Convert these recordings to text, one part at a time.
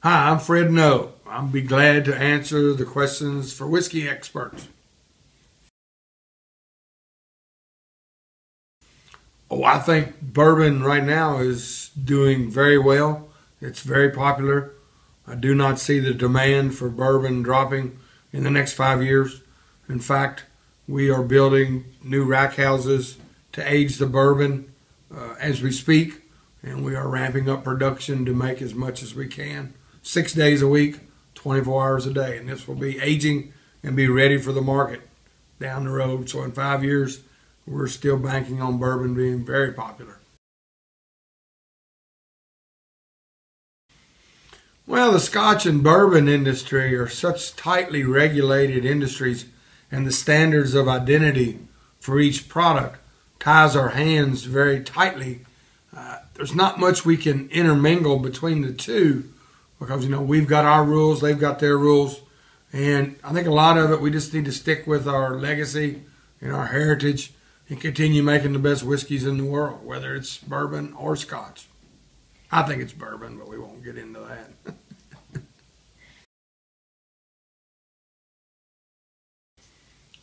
Hi, I'm Fred No. I'll be glad to answer the questions for whiskey experts. Oh, I think bourbon right now is doing very well. It's very popular. I do not see the demand for bourbon dropping in the next 5 years. In fact, we are building new rack houses to age the bourbon as we speak, and we are ramping up production to make as much as we can. 6 days a week, 24 hours a day, and this will be aging and be ready for the market down the road. So in 5 years, we're still banking on bourbon being very popular. Well, the Scotch and bourbon industry are such tightly regulated industries, and the standards of identity for each product ties our hands very tightly. There's not much we can intermingle between the two because, we've got our rules, they've got their rules, and I think a lot of it we just need to stick with our legacy and our heritage and continue making the best whiskeys in the world, whether it's bourbon or Scotch. I think it's bourbon, but we won't get into that.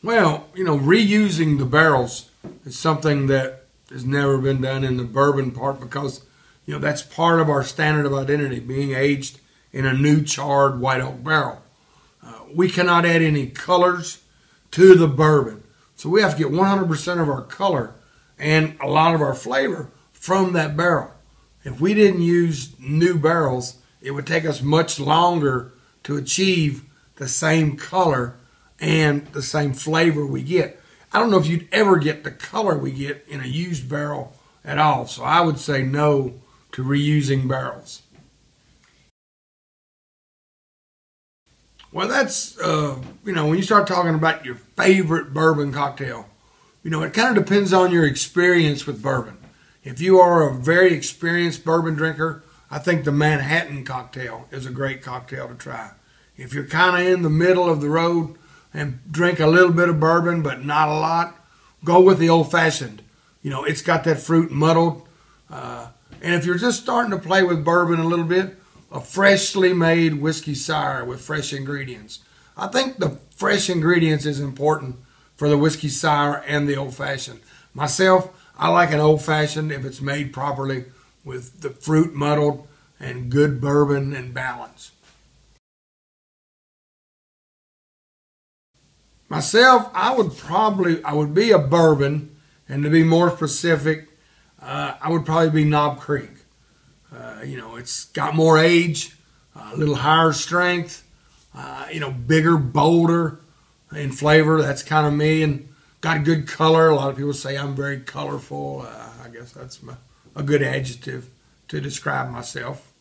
Well, reusing the barrels is something that has never been done in the bourbon part because, that's part of our standard of identity, being aged in a new charred white oak barrel. We cannot add any colors to the bourbon. So we have to get 100% of our color and a lot of our flavor from that barrel. If we didn't use new barrels, it would take us much longer to achieve the same color and the same flavor we get. I don't know if you'd ever get the color we get in a used barrel at all. So I would say no to reusing barrels. Well, that's, when you start talking about your favorite bourbon cocktail, it kind of depends on your experience with bourbon. If you are a very experienced bourbon drinker, I think the Manhattan cocktail is a great cocktail to try. If you're kind of in the middle of the road and drink a little bit of bourbon but not a lot, go with the old-fashioned. It's got that fruit muddled. And if you're just starting to play with bourbon a little bit, a freshly made whiskey sour with fresh ingredients. I think the fresh ingredients is important for the whiskey sour and the old-fashioned. Myself, I like an old-fashioned if it's made properly with the fruit muddled and good bourbon and balance. Myself, I would be a bourbon, and to be more specific, I would probably be Knob Creek. It's got more age, a little higher strength, bigger, bolder in flavor. That's kind of me, and got a good color. A lot of people say I'm very colorful. I guess that's a good adjective to describe myself.